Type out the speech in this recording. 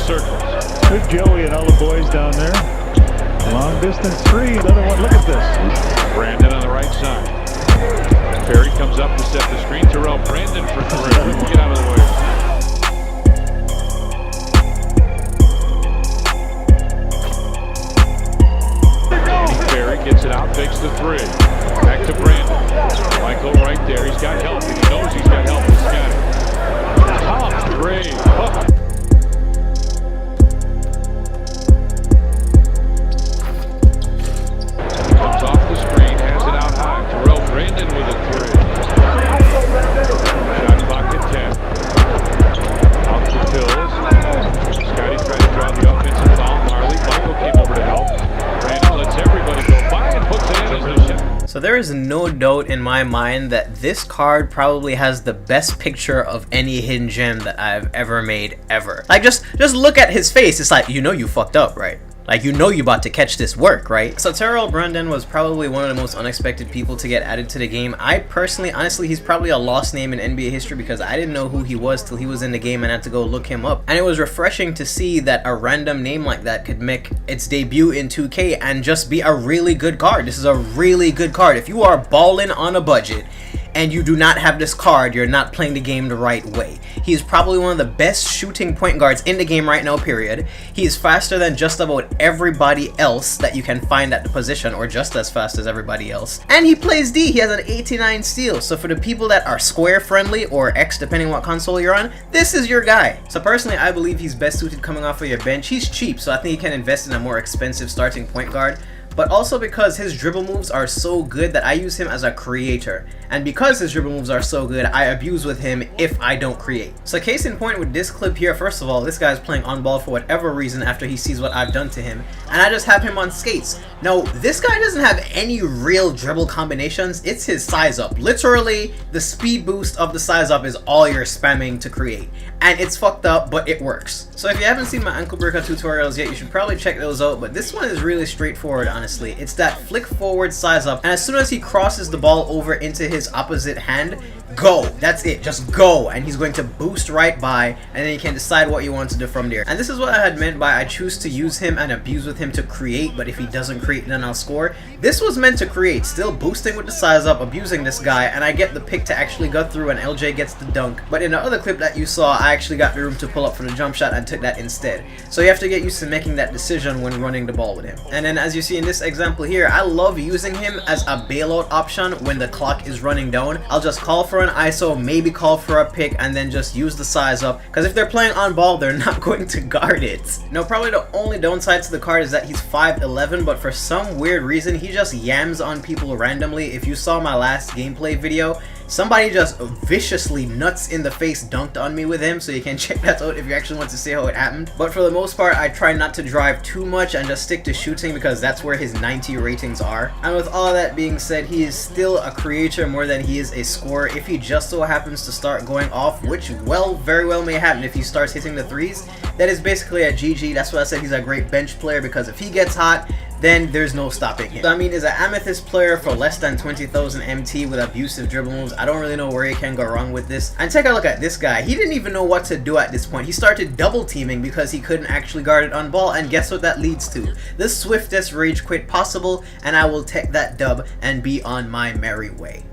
circles. Good Joey and all the boys down there. Long distance three, another one. Look at this. Brandon on the right side. Perry comes up to set the screen. Terrell Brandon for three. Get out of the way. Perry gets it out, takes the three. Back to Brandon. Michael right there. He's got help. He knows he's got help. He's got it. Top three. Oh. Comes off the screen, has it out high. Terrell Brandon with a three. Shot clock at 10. Out to Pills. Scotty tried to draw the offensive foul. Marley. Michael came over to help. Brandon lets everybody go by and puts it in as no shot. So there is no doubt in my mind that this card probably has the best picture of any hidden gem that I've ever made ever. Like just look at his face. It's like, you know you fucked up, right? Like, you know you about to catch this work, right? So Terrell Brandon was probably one of the most unexpected people to get added to the game. I personally, honestly, he's probably a lost name in NBA history because I didn't know who he was till he was in the game and I had to go look him up. And it was refreshing to see that a random name like that could make its debut in 2K and just be a really good card. This is a really good card. If you are balling on a budget and you do not have this card, you're not playing the game the right way. He's probably one of the best shooting point guards in the game right now, period. He's faster than just about everybody else that you can find at the position, or just as fast as everybody else. And he plays D. He has an 89 steal. So for the people that are square friendly or X, depending on what console you're on, this is your guy. So personally, I believe he's best suited coming off of your bench. He's cheap, so I think you can invest in a more expensive starting point guard. But also because his dribble moves are so good that I use him as a creator. And because his dribble moves are so good, I abuse with him if I don't create. So case in point with this clip here, first of all, this guy's playing on ball for whatever reason after he sees what I've done to him. And I just have him on skates. Now, this guy doesn't have any real dribble combinations. It's his size up. Literally, the speed boost of the size up is all you're spamming to create. And it's fucked up, but it works. So if you haven't seen my ankle breaker tutorials yet, you should probably check those out. But this one is really straightforward, honestly. It's that flick forward size up, and as soon as he crosses the ball over into his opposite hand, go. That's it. Just go. And he's going to boost right by, and then you can decide what you want to do from there. And this is what I had meant by I choose to use him and abuse with him to create, but if he doesn't create, then I'll score. This was meant to create, still boosting with the size up, abusing this guy, and I get the pick to actually go through and LJ gets the dunk. But in the other clip that you saw, I actually got the room to pull up for the jump shot and took that instead. So you have to get used to making that decision when running the ball with him. And then as you see in this example here, I love using him as a bailout option when the clock is running down. I'll just call for an ISO, maybe call for a pick, and then just use the size up, because if they're playing on ball, they're not going to guard it. Now, probably the only downside to the card is that he's 5'11", but for some weird reason, he just yams on people randomly. If you saw my last gameplay video, somebody just viciously nuts in the face dunked on me with him, so you can check that out if you actually want to see how it happened. But for the most part, I try not to drive too much and just stick to shooting because that's where his 90 ratings are. And with all that being said, he is still a creator more than he is a scorer. If he just so happens to start going off, which very well may happen if he starts hitting the threes, that is basically a GG. That's why I said he's a great bench player, because if he gets hot, then there's no stopping him. So I mean, as an Amethyst player for less than 20,000 MT with abusive dribble moves, I don't really know where you can go wrong with this. And take a look at this guy. He didn't even know what to do at this point. He started double teaming because he couldn't actually guard it on ball, and guess what that leads to? The swiftest rage quit possible, and I will take that dub and be on my merry way.